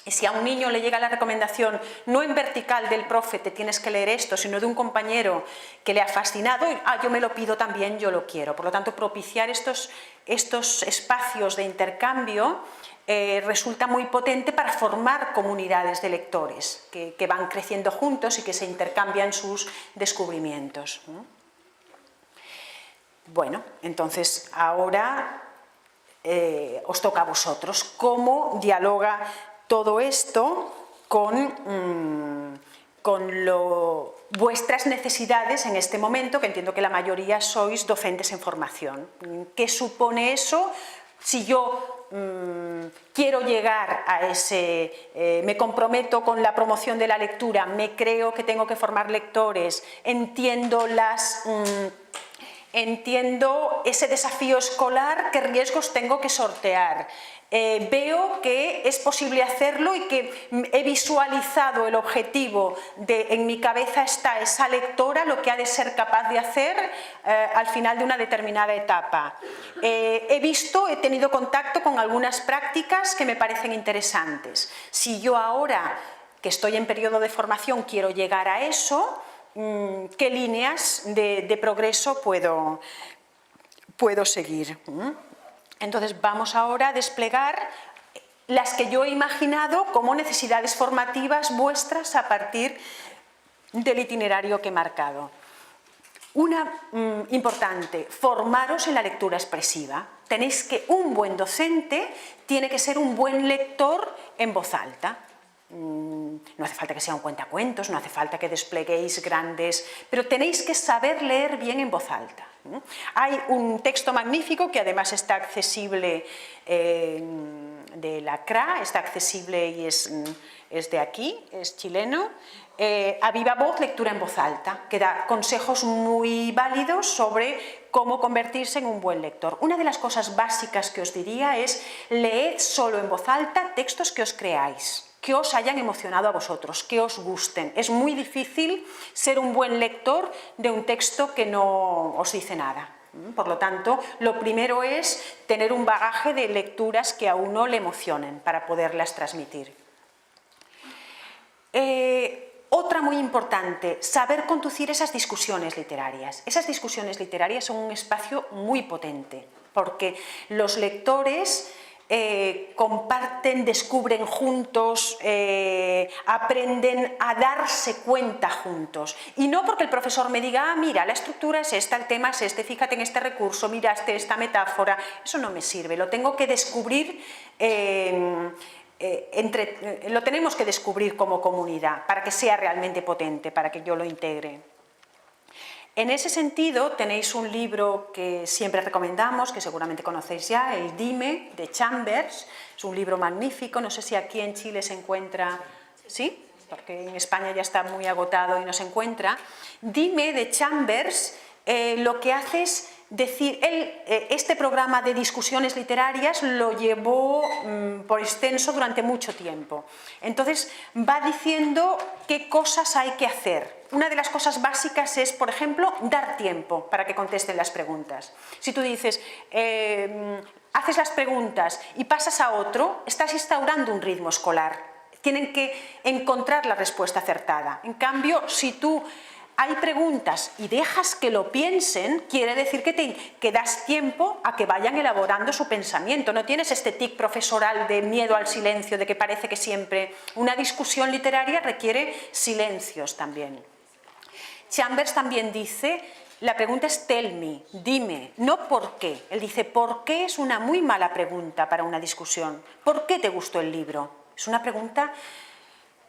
A: Y si a un niño le llega la recomendación, no en vertical del profe, te tienes que leer esto, sino de un compañero que le ha fascinado, yo me lo pido también, yo lo quiero. Por lo tanto, propiciar estos espacios de intercambio resulta muy potente para formar comunidades de lectores que van creciendo juntos y que se intercambian sus descubrimientos. Bueno, entonces ahora os toca a vosotros. ¿Cómo dialoga todo esto con vuestras necesidades en este momento, que entiendo que la mayoría sois docentes en formación? ¿Qué supone eso? Si yo quiero llegar a me comprometo con la promoción de la lectura, me creo que tengo que formar lectores, entiendo ese desafío escolar, qué riesgos tengo que sortear. Veo que es posible hacerlo y que he visualizado el objetivo, en mi cabeza está esa lectora, lo que ha de ser capaz de hacer al final de una determinada etapa. He tenido contacto con algunas prácticas que me parecen interesantes. Si yo ahora, que estoy en periodo de formación, quiero llegar a eso, ¿qué líneas de progreso puedo seguir? Entonces vamos ahora a desplegar las que yo he imaginado como necesidades formativas vuestras a partir del itinerario que he marcado. Una importante, formaros en la lectura expresiva. Tenéis que un buen docente tiene que ser un buen lector en voz alta. No hace falta que sea un cuentacuentos, no hace falta que despleguéis grandes, pero tenéis que saber leer bien en voz alta. Hay un texto magnífico que además está accesible de la CRA, está accesible y es de aquí, es chileno, a viva voz, lectura en voz alta, que da consejos muy válidos sobre cómo convertirse en un buen lector. Una de las cosas básicas que os diría es leed solo en voz alta textos que os creáis, que os hayan emocionado a vosotros, que os gusten. Es muy difícil ser un buen lector de un texto que no os dice nada. Por lo tanto, lo primero es tener un bagaje de lecturas que a uno le emocionen para poderlas transmitir. Otra muy importante, saber conducir esas discusiones literarias. Esas discusiones literarias son un espacio muy potente, porque los lectores comparten, descubren juntos, aprenden a darse cuenta juntos. Y no porque el profesor me diga, mira, la estructura es esta, el tema es este, fíjate en este recurso, miraste esta metáfora, eso no me sirve, lo tengo que descubrir, lo tenemos que descubrir como comunidad para que sea realmente potente, para que yo lo integre. En ese sentido tenéis un libro que siempre recomendamos, que seguramente conocéis ya, el Dime, de Chambers. Es un libro magnífico, no sé si aquí en Chile se encuentra, ¿sí? Porque en España ya está muy agotado y no se encuentra. Dime, de Chambers, lo que hace es decir, este programa de discusiones literarias lo llevó por extenso durante mucho tiempo. Entonces va diciendo qué cosas hay que hacer. Una de las cosas básicas es, por ejemplo, dar tiempo para que contesten las preguntas. Si tú dices, haces las preguntas y pasas a otro, estás instaurando un ritmo escolar. Tienen que encontrar la respuesta acertada. En cambio, si tú hay preguntas y dejas que lo piensen, quiere decir que das tiempo a que vayan elaborando su pensamiento. No tienes este tic profesoral de miedo al silencio, de que parece que siempre una discusión literaria requiere silencios también. Chambers también dice La pregunta es tell me, dime, no por qué. Él dice, ¿por qué? Es una muy mala pregunta para una discusión. ¿Por qué te gustó el libro? Es una pregunta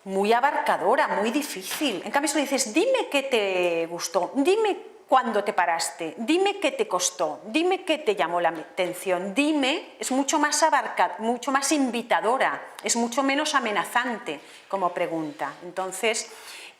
A: muy abarcadora, muy difícil. En cambio, si le dices, dime qué te gustó, dime cuándo te paraste, dime qué te costó, dime qué te llamó la atención, dime, es mucho más mucho más invitadora, es mucho menos amenazante como pregunta. Entonces,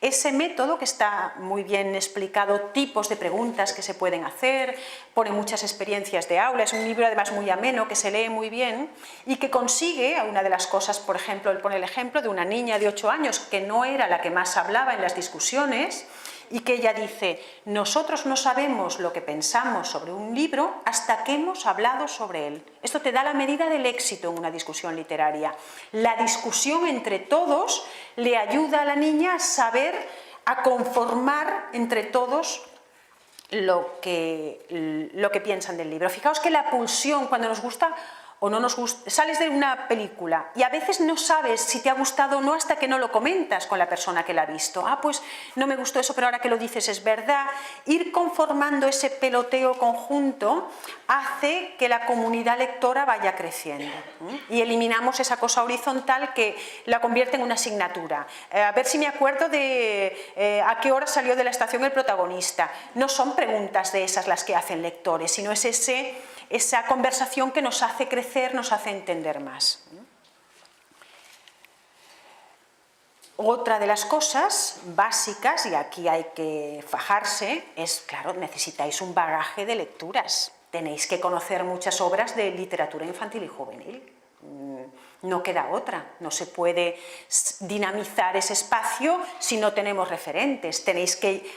A: ese método, que está muy bien explicado, tipos de preguntas que se pueden hacer, pone muchas experiencias de aula, es un libro además muy ameno, que se lee muy bien y que consigue, una de las cosas, por ejemplo, él pone el ejemplo de una niña de 8 años que no era la que más hablaba en las discusiones y que ella dice, nosotros no sabemos lo que pensamos sobre un libro hasta que hemos hablado sobre él. Esto te da la medida del éxito en una discusión literaria. La discusión entre todos le ayuda a la niña a saber, a conformar entre todos lo que piensan del libro. Fijaos que la pulsión, cuando nos gusta o no nos gusta, sales de una película y a veces no sabes si te ha gustado o no hasta que no lo comentas con la persona que la ha visto. Ah, pues no me gustó eso, pero ahora que lo dices es verdad. Ir conformando ese peloteo conjunto hace que la comunidad lectora vaya creciendo, y eliminamos esa cosa horizontal que la convierte en una asignatura. A ver si me acuerdo de a qué hora salió de la estación el protagonista. No son preguntas de esas las que hacen lectores, sino es esa conversación que nos hace crecer, nos hace entender más. Otra de las cosas básicas, y aquí hay que fajarse, es, claro, necesitáis un bagaje de lecturas. Tenéis que conocer muchas obras de literatura infantil y juvenil. No queda otra, no se puede dinamizar ese espacio si no tenemos referentes. Tenéis que,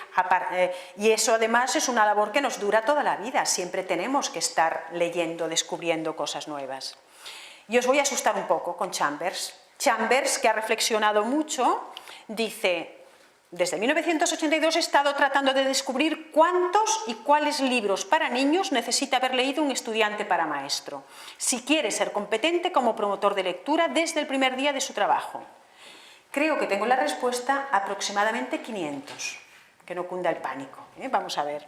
A: y eso además es una labor que nos dura toda la vida, siempre tenemos que estar leyendo, descubriendo cosas nuevas. Y os voy a asustar un poco con Chambers. Chambers, que ha reflexionado mucho, dice, desde 1982 he estado tratando de descubrir cuántos y cuáles libros para niños necesita haber leído un estudiante para maestro, si quiere ser competente como promotor de lectura desde el primer día de su trabajo. Creo que tengo la respuesta, aproximadamente 500, que no cunda el pánico. Vamos a ver.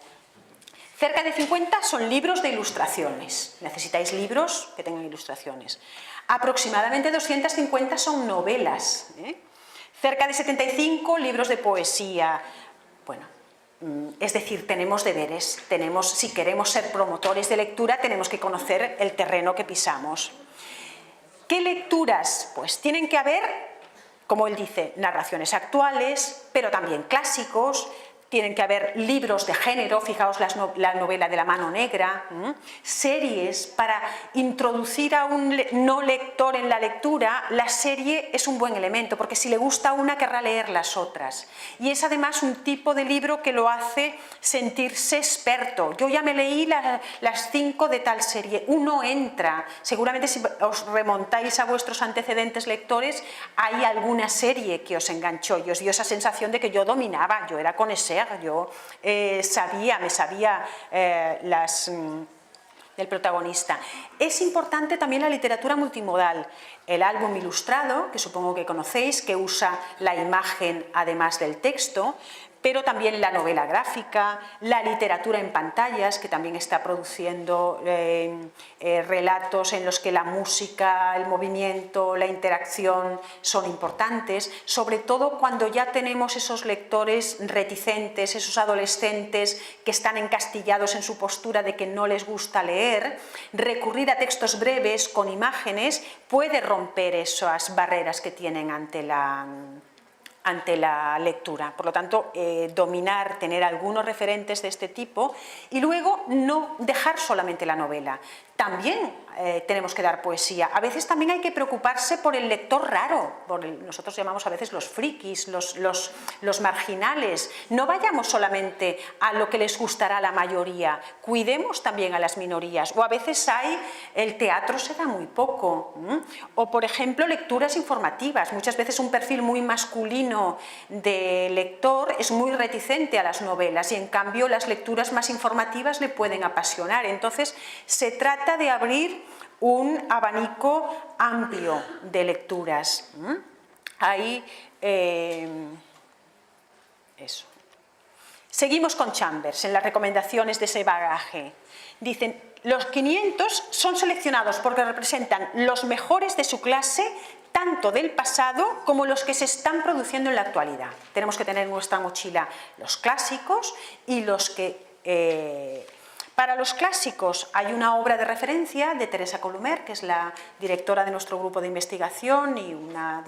A: Cerca de 50 son libros de ilustraciones. Necesitáis libros que tengan ilustraciones. Aproximadamente 250 son novelas. Cerca de 75 libros de poesía. Bueno, es decir, tenemos deberes. Si queremos ser promotores de lectura, tenemos que conocer el terreno que pisamos. ¿Qué lecturas? Pues tienen que haber, como él dice, narraciones actuales, pero también clásicos. Tienen que haber libros de género, fijaos la novela de La mano negra, series para introducir a un no lector en la lectura. La serie es un buen elemento, porque si le gusta una querrá leer las otras. Y es además un tipo de libro que lo hace sentirse experto. Yo ya me leí las 5 de tal serie. Uno entra, seguramente si os remontáis a vuestros antecedentes lectores, hay alguna serie que os enganchó y os dio esa sensación de que yo dominaba, yo era connoisseur. Yo me sabía del protagonista. Es importante también la literatura multimodal. El álbum ilustrado, que supongo que conocéis, que usa la imagen además del texto, pero también la novela gráfica, la literatura en pantallas, que también está produciendo relatos en los que la música, el movimiento, la interacción son importantes, sobre todo cuando ya tenemos esos lectores reticentes, esos adolescentes que están encastillados en su postura de que no les gusta leer. Recurrir a textos breves con imágenes puede romper esas barreras que tienen ante la lectura. Por lo tanto, dominar, tener algunos referentes de este tipo y luego no dejar solamente la novela. También tenemos que dar poesía. A veces también hay que preocuparse por el lector raro, nosotros llamamos a veces los frikis, los marginales. No vayamos solamente a lo que les gustará a la mayoría, cuidemos también a las minorías. O a veces el teatro se da muy poco. O, por ejemplo, lecturas informativas. Muchas veces un perfil muy masculino de lector es muy reticente a las novelas y en cambio las lecturas más informativas le pueden apasionar. Entonces se trata de abrir un abanico amplio de lecturas. Ahí, eso. Seguimos con Chambers en las recomendaciones de ese bagaje. Dicen, los 500 son seleccionados porque representan los mejores de su clase, tanto del pasado como los que se están produciendo en la actualidad. Tenemos que tener en nuestra mochila los clásicos y los que... para los clásicos hay una obra de referencia de Teresa Colomer, que es la directora de nuestro grupo de investigación y una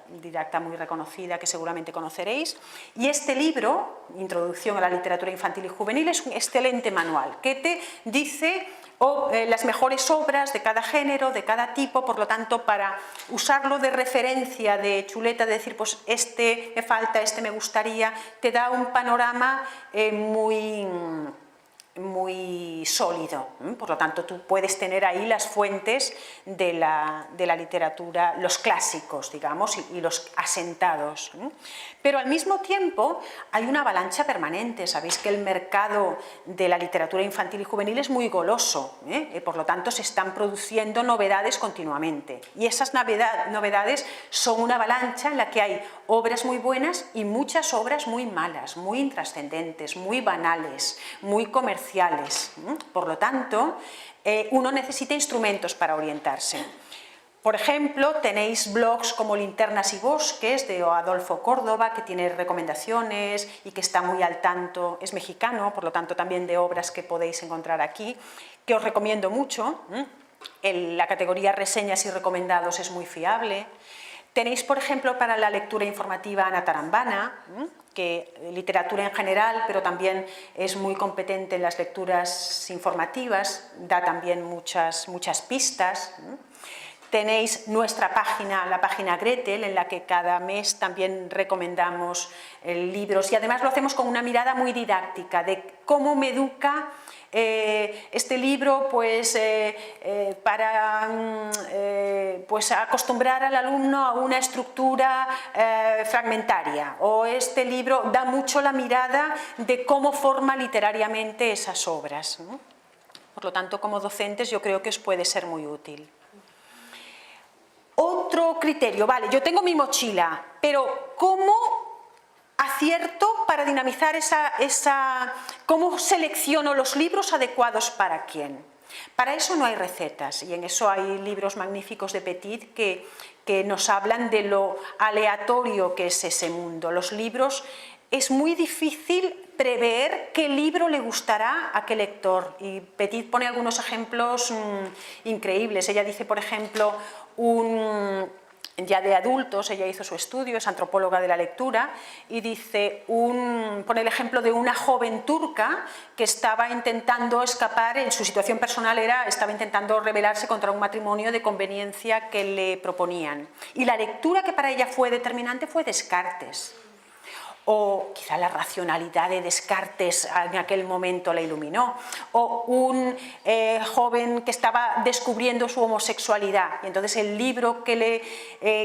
A: didacta muy reconocida que seguramente conoceréis. Y este libro, Introducción a la literatura infantil y juvenil, es un excelente manual que te dice las mejores obras de cada género, de cada tipo, por lo tanto, para usarlo de referencia, de chuleta, de decir, pues este me falta, este me gustaría, te da un panorama muy sólido. Por lo tanto, tú puedes tener ahí las fuentes de la literatura, los clásicos, digamos, y los asentados. Pero al mismo tiempo hay una avalancha permanente. Sabéis que el mercado de la literatura infantil y juvenil es muy goloso, por lo tanto se están produciendo novedades continuamente. Y esas novedades son una avalancha en la que hay obras muy buenas y muchas obras muy malas, muy intrascendentes, muy banales, muy comerciales. Por lo tanto, uno necesita instrumentos para orientarse. Por ejemplo, tenéis blogs como Linternas y Bosques de Adolfo Córdoba, que tiene recomendaciones y que está muy al tanto, es mexicano, por lo tanto también de obras que podéis encontrar aquí, que os recomiendo mucho. La categoría reseñas y recomendados es muy fiable. Tenéis, por ejemplo, para la lectura informativa Ana Tarambana, que literatura en general, pero también es muy competente en las lecturas informativas, da también muchas pistas. Tenéis nuestra página, la página Gretel, en la que cada mes también recomendamos libros y además lo hacemos con una mirada muy didáctica de cómo me educa este libro pues, para pues acostumbrar al alumno a una estructura fragmentaria, o este libro da mucho la mirada de cómo forma literariamente esas obras. Por lo tanto, como docentes yo creo que os puede ser muy útil. Otro criterio, vale, yo tengo mi mochila, pero ¿cómo acierto para dinamizar cómo selecciono los libros adecuados para quién? Para eso no hay recetas y en eso hay libros magníficos de Petit que nos hablan de lo aleatorio que es ese mundo. Los libros, es muy difícil prever qué libro le gustará a qué lector y Petit pone algunos ejemplos increíbles. Ella dice, por ejemplo, ya de adultos, ella hizo su estudio, es antropóloga de la lectura, y dice, pone el ejemplo de una joven turca que estaba intentando escapar, en su situación personal estaba intentando rebelarse contra un matrimonio de conveniencia que le proponían. Y la lectura que para ella fue determinante fue Descartes. O quizá la racionalidad de Descartes en aquel momento la iluminó, o un joven que estaba descubriendo su homosexualidad, y entonces el libro que le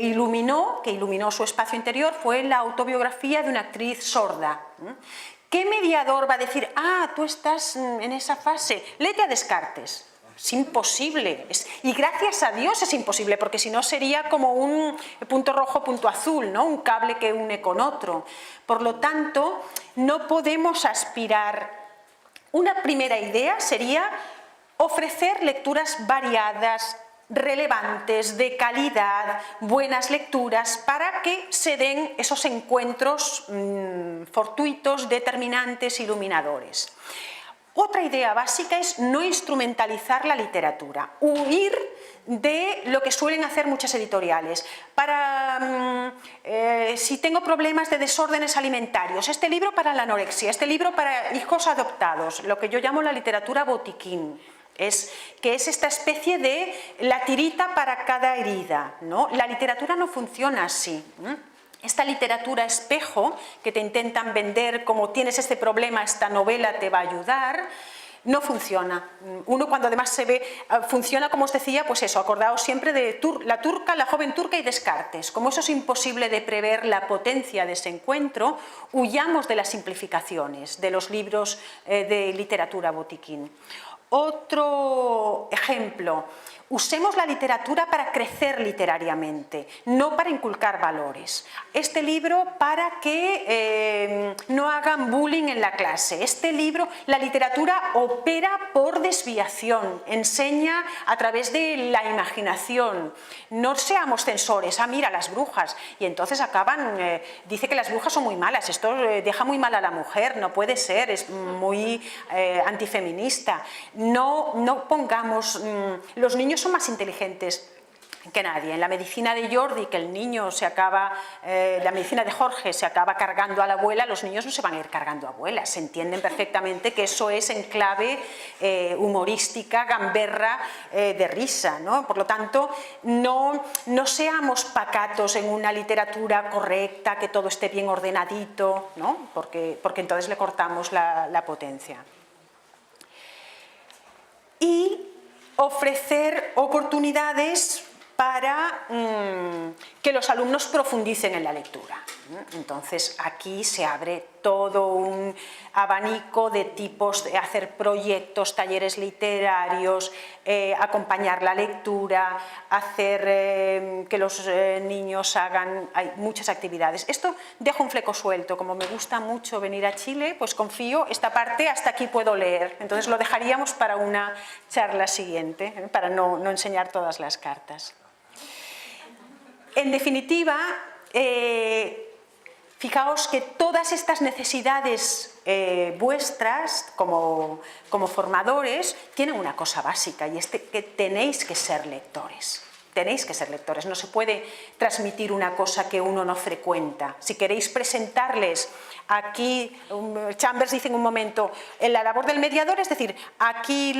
A: iluminó, que iluminó su espacio interior, fue la autobiografía de una actriz sorda. ¿Qué mediador va a decir, tú estás en esa fase, léete a Descartes? Es imposible, y gracias a Dios es imposible, porque si no sería como un punto rojo, punto azul, ¿no? Un cable que une con otro. Por lo tanto, no podemos aspirar. Una primera idea sería ofrecer lecturas variadas, relevantes, de calidad, buenas lecturas, para que se den esos encuentros fortuitos, determinantes, iluminadores. Otra idea básica es no instrumentalizar la literatura, huir de lo que suelen hacer muchas editoriales. Si tengo problemas de desórdenes alimentarios, este libro para la anorexia, este libro para hijos adoptados, lo que yo llamo la literatura botiquín. Que es esta especie de la tirita para cada herida, ¿no? La literatura no funciona así. Esta literatura espejo que te intentan vender como tienes este problema, esta novela te va a ayudar, no funciona. Uno cuando además se ve, funciona como os decía, pues eso, acordaos siempre de la joven turca y Descartes. Como eso es imposible de prever la potencia de ese encuentro, huyamos de las simplificaciones de los libros de literatura botiquín. Otro ejemplo, Usemos la literatura para crecer literariamente, no para inculcar valores. Este libro para que no hagan bullying en la clase. Este libro, la literatura opera por desviación, enseña a través de la imaginación. No seamos censores, mira las brujas, y entonces acaban, dice que las brujas son muy malas, esto deja muy mal a la mujer, no puede ser, es muy antifeminista. No pongamos, los niños son más inteligentes que nadie. En la medicina de Jordi, que el niño se acaba, la medicina de Jorge se acaba cargando a la abuela, los niños no se van a ir cargando a abuelas, se entienden perfectamente que eso es en clave humorística, gamberra, de risa, ¿no? Por lo tanto, no seamos pacatos en una literatura correcta, que todo esté bien ordenadito, ¿no? Porque entonces le cortamos la potencia. Y ofrecer oportunidades para que los alumnos profundicen en la lectura. Entonces aquí se abre todo un abanico de tipos de hacer proyectos, talleres literarios, acompañar la lectura, hacer que los niños hagan, hay muchas actividades. Esto dejo un fleco suelto, como me gusta mucho venir a Chile, pues confío, esta parte hasta aquí puedo leer, entonces lo dejaríamos para una charla siguiente, para no enseñar todas las cartas. En definitiva, fijaos que todas estas necesidades vuestras como formadores tienen una cosa básica, y es que tenéis que ser lectores. Tenéis que ser lectores, no se puede transmitir una cosa que uno no frecuenta. Si queréis presentarles aquí, Chambers dice en un momento, en la labor del mediador, es decir, aquí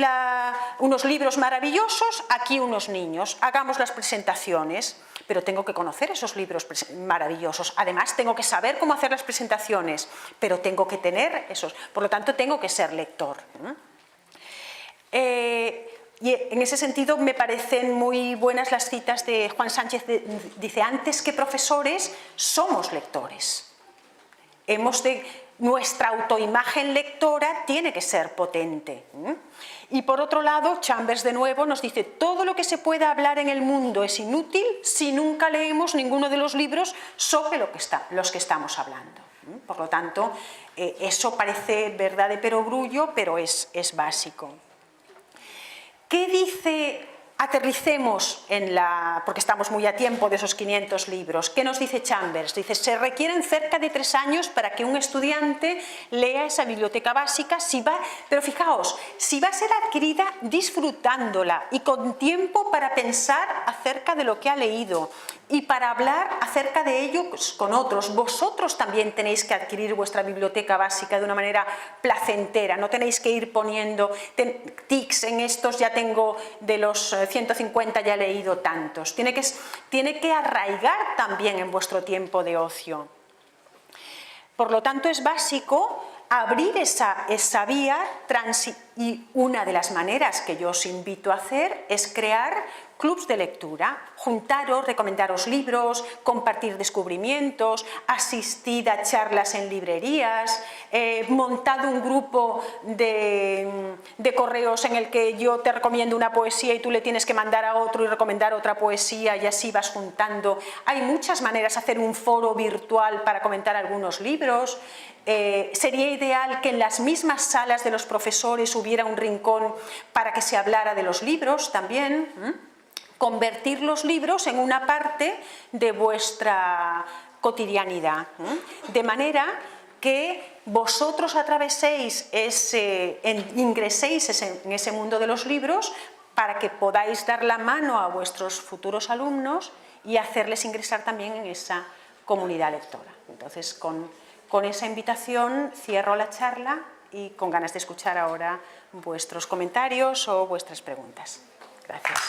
A: unos libros maravillosos, aquí unos niños, hagamos las presentaciones, pero tengo que conocer esos libros maravillosos, además tengo que saber cómo hacer las presentaciones, pero tengo que tener esos, por lo tanto tengo que ser lector. Y en ese sentido me parecen muy buenas las citas de Juan Sánchez, dice, antes que profesores somos lectores. Nuestra autoimagen lectora tiene que ser potente. Y por otro lado, Chambers de nuevo nos dice, todo lo que se pueda hablar en el mundo es inútil si nunca leemos ninguno de los libros sobre los que estamos hablando. Por lo tanto, eso parece verdad de perogrullo, pero es básico. ¿Qué dice? Aterricemos porque estamos muy a tiempo de esos 500 libros. ¿Qué nos dice Chambers? Dice, se requieren cerca de 3 años para que un estudiante lea esa biblioteca básica, pero fijaos, si va a ser adquirida disfrutándola y con tiempo para pensar acerca de lo que ha leído y para hablar acerca de ello con otros. Vosotros también tenéis que adquirir vuestra biblioteca básica de una manera placentera, no tenéis que ir poniendo tics en estos, ya tengo de los 150 ya he leído tantos. Tiene que arraigar también en vuestro tiempo de ocio. Por lo tanto, es básico abrir esa vía, y una de las maneras que yo os invito a hacer es crear clubs de lectura, juntaros, recomendaros libros, compartir descubrimientos, asistid a charlas en librerías, montad un grupo de correos en el que yo te recomiendo una poesía y tú le tienes que mandar a otro y recomendar otra poesía, y así vas juntando. Hay muchas maneras, hacer un foro virtual para comentar algunos libros. Sería ideal que en las mismas salas de los profesores hubiera un rincón para que se hablara de los libros también. Convertir los libros en una parte de vuestra cotidianidad, de manera que vosotros atraveséis ingreséis en ese mundo de los libros, para que podáis dar la mano a vuestros futuros alumnos y hacerles ingresar también en esa comunidad lectora. Entonces, con esa invitación cierro la charla y con ganas de escuchar ahora vuestros comentarios o vuestras preguntas. Gracias.